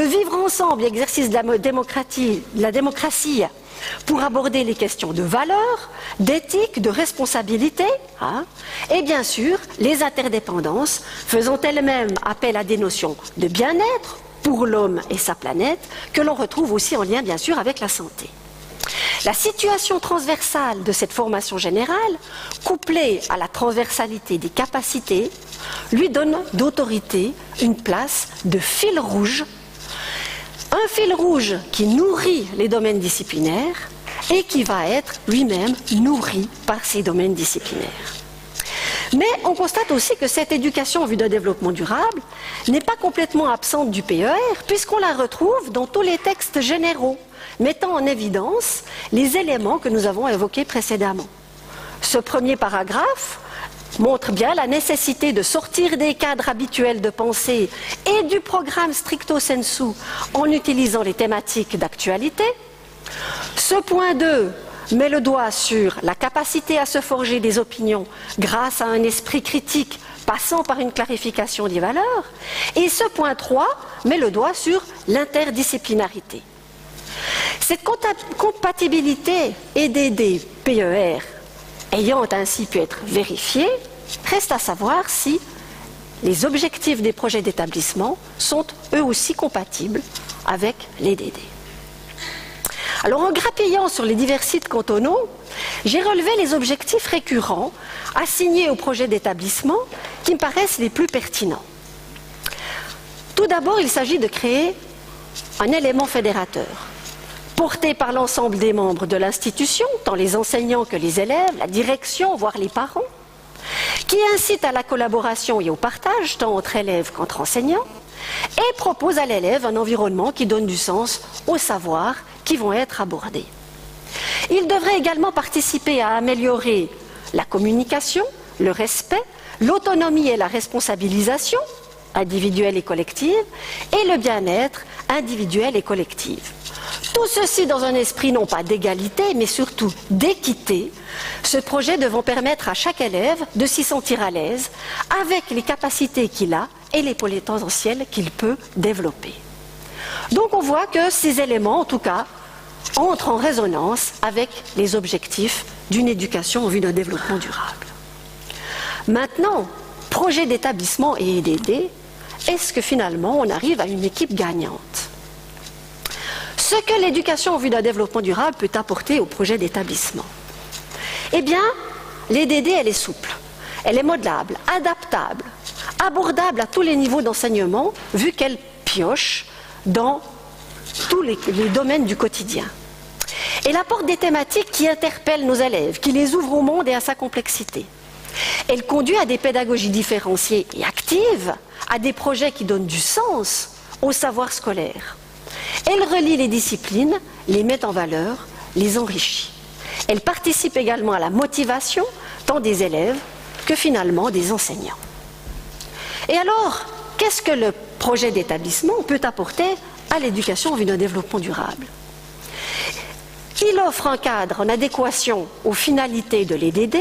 vivre ensemble, l'exercice de la démocratie pour aborder les questions de valeur, d'éthique, de responsabilité, et bien sûr les interdépendances faisant elles-mêmes appel à des notions de bien-être pour l'homme et sa planète que l'on retrouve aussi en lien bien sûr avec la santé. La situation transversale de cette formation générale, couplée à la transversalité des capacités, lui donne d'autorité une place de fil rouge, un fil rouge qui nourrit les domaines disciplinaires et qui va être lui-même nourri par ces domaines disciplinaires. Mais on constate aussi que cette éducation en vue d'un développement durable n'est pas complètement absente du PER, puisqu'on la retrouve dans tous les textes généraux, mettant en évidence les éléments que nous avons évoqués précédemment. Ce premier paragraphe montre bien la nécessité de sortir des cadres habituels de pensée et du programme stricto sensu en utilisant les thématiques d'actualité. Ce point 2 met le doigt sur la capacité à se forger des opinions grâce à un esprit critique passant par une clarification des valeurs. Et ce point 3 met le doigt sur l'interdisciplinarité. Cette compatibilité EDD-PER ayant ainsi pu être vérifiée, reste à savoir si les objectifs des projets d'établissement sont eux aussi compatibles avec l'EDD. Alors en grappillant sur les divers sites cantonaux, j'ai relevé les objectifs récurrents assignés aux projets d'établissement qui me paraissent les plus pertinents. Tout d'abord, il s'agit de créer un élément fédérateur, porté par l'ensemble des membres de l'institution, tant les enseignants que les élèves, la direction, voire les parents, qui incite à la collaboration et au partage, tant entre élèves qu'entre enseignants, et propose à l'élève un environnement qui donne du sens aux savoirs qui vont être abordés. Il devrait également participer à améliorer la communication, le respect, l'autonomie et la responsabilisation individuelle et collective, et le bien-être individuel et collectif. Tout ceci dans un esprit non pas d'égalité, mais surtout d'équité, ce projet devant permettre à chaque élève de s'y sentir à l'aise avec les capacités qu'il a et les potentiels qu'il peut développer. Donc on voit que ces éléments, en tout cas, entrent en résonance avec les objectifs d'une éducation en vue d'un développement durable. Maintenant, projet d'établissement et EDD, est-ce que finalement on arrive à une équipe gagnante ? Ce que l'éducation en vue d'un développement durable peut apporter au projet d'établissement. Eh bien, l'EDD, elle est souple, elle est modelable, adaptable, abordable à tous les niveaux d'enseignement, vu qu'elle pioche dans tous les domaines du quotidien. Elle apporte des thématiques qui interpellent nos élèves, qui les ouvrent au monde et à sa complexité. Elle conduit à des pédagogies différenciées et actives, à des projets qui donnent du sens au savoir scolaire. Elle relie les disciplines, les met en valeur, les enrichit. Elle participe également à la motivation, tant des élèves que finalement des enseignants. Et alors, qu'est-ce que le projet d'établissement peut apporter à l'éducation en vue d'un développement durable ? Il offre un cadre en adéquation aux finalités de l'EDD,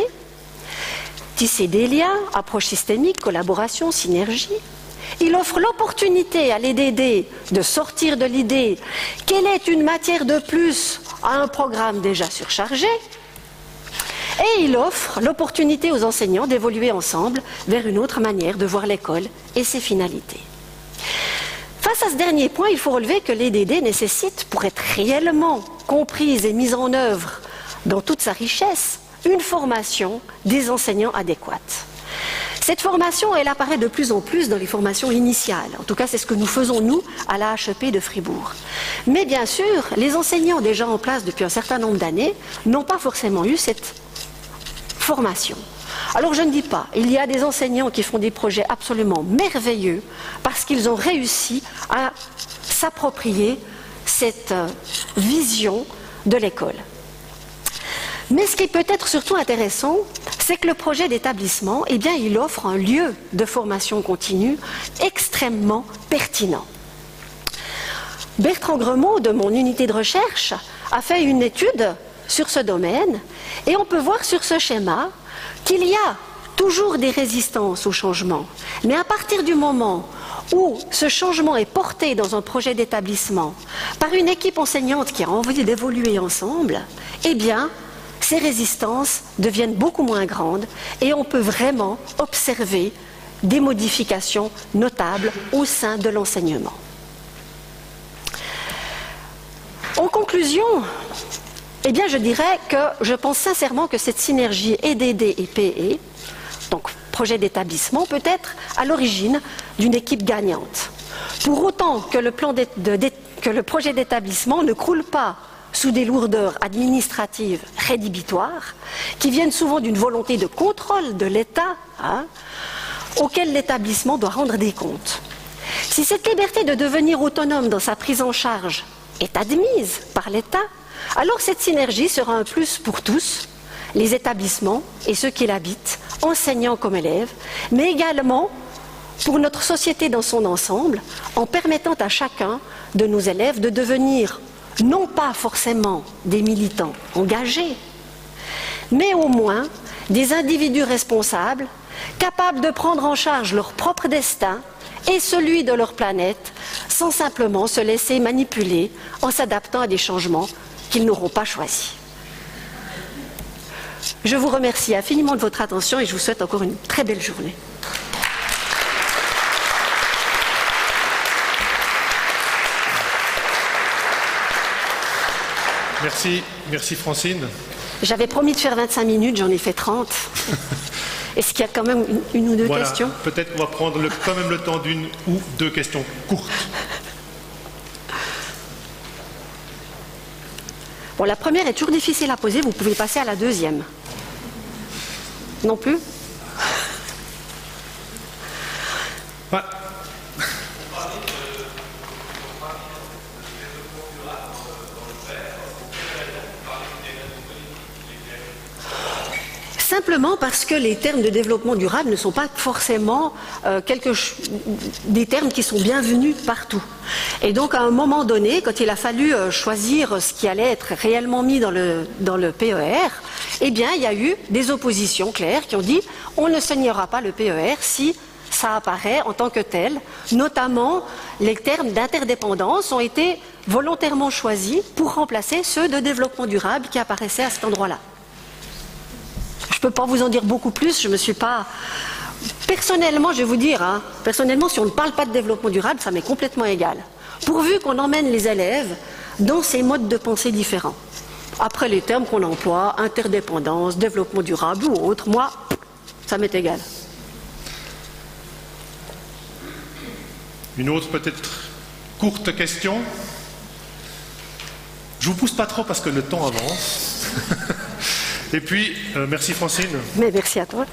tisser des liens, approche systémique, collaboration, synergie. Il offre l'opportunité à l'EDD de sortir de l'idée qu'elle est une matière de plus à un programme déjà surchargé. Et il offre l'opportunité aux enseignants d'évoluer ensemble vers une autre manière de voir l'école et ses finalités. Face à ce dernier point, il faut relever que l'EDD nécessite, pour être réellement comprise et mise en œuvre dans toute sa richesse, une formation des enseignants adéquate. Cette formation, elle apparaît de plus en plus dans les formations initiales. En tout cas, c'est ce que nous faisons, nous, à la HEP de Fribourg. Mais bien sûr, les enseignants déjà en place depuis un certain nombre d'années n'ont pas forcément eu cette formation. Alors je ne dis pas, il y a des enseignants qui font des projets absolument merveilleux parce qu'ils ont réussi à s'approprier cette vision de l'école. Mais ce qui peut être surtout intéressant, c'est que le projet d'établissement, eh bien, il offre un lieu de formation continue extrêmement pertinent. Bertrand Gremaud, de mon unité de recherche, a fait une étude sur ce domaine et on peut voir sur ce schéma qu'il y a toujours des résistances au changement. Mais à partir du moment où ce changement est porté dans un projet d'établissement par une équipe enseignante qui a envie d'évoluer ensemble, eh bien, ces résistances deviennent beaucoup moins grandes et on peut vraiment observer des modifications notables au sein de l'enseignement. En conclusion, eh bien, je dirais que je pense sincèrement que cette synergie EDD et PE, donc projet d'établissement, peut être à l'origine d'une équipe gagnante. Pour autant que le projet d'établissement ne croule pas sous des lourdeurs administratives rédhibitoires, qui viennent souvent d'une volonté de contrôle de l'État, auquel l'établissement doit rendre des comptes. Si cette liberté de devenir autonome dans sa prise en charge est admise par l'État, alors cette synergie sera un plus pour tous, les établissements et ceux qui l'habitent, enseignants comme élèves, mais également pour notre société dans son ensemble, en permettant à chacun de nos élèves de devenir non pas forcément des militants engagés, mais au moins des individus responsables, capables de prendre en charge leur propre destin et celui de leur planète, sans simplement se laisser manipuler en s'adaptant à des changements qu'ils n'auront pas choisis. Je vous remercie infiniment de votre attention et je vous souhaite encore une très belle journée. Merci Francine. J'avais promis de faire 25 minutes, j'en ai fait 30. Est-ce qu'il y a quand même une ou deux questions? Peut-être qu'on va prendre quand même le temps d'une ou deux questions courtes. Bon, la première est toujours difficile à poser, vous pouvez passer à la deuxième. Non plus? Simplement parce que les termes de développement durable ne sont pas forcément des termes qui sont bienvenus partout. Et donc à un moment donné, quand il a fallu choisir ce qui allait être réellement mis dans le PER, eh bien il y a eu des oppositions claires qui ont dit on ne signera pas le PER si ça apparaît en tant que tel. Notamment, les termes d'interdépendance ont été volontairement choisis pour remplacer ceux de développement durable qui apparaissaient à cet endroit-là. Je ne peux pas vous en dire beaucoup plus, je ne me suis pas... Personnellement, je vais vous dire, personnellement, si on ne parle pas de développement durable, ça m'est complètement égal. Pourvu qu'on emmène les élèves dans ces modes de pensée différents. Après, les termes qu'on emploie, interdépendance, développement durable ou autre, moi, ça m'est égal. Une autre peut-être courte question. Je vous pousse pas trop parce que le temps avance. Et puis, merci Francine. Mais merci à toi.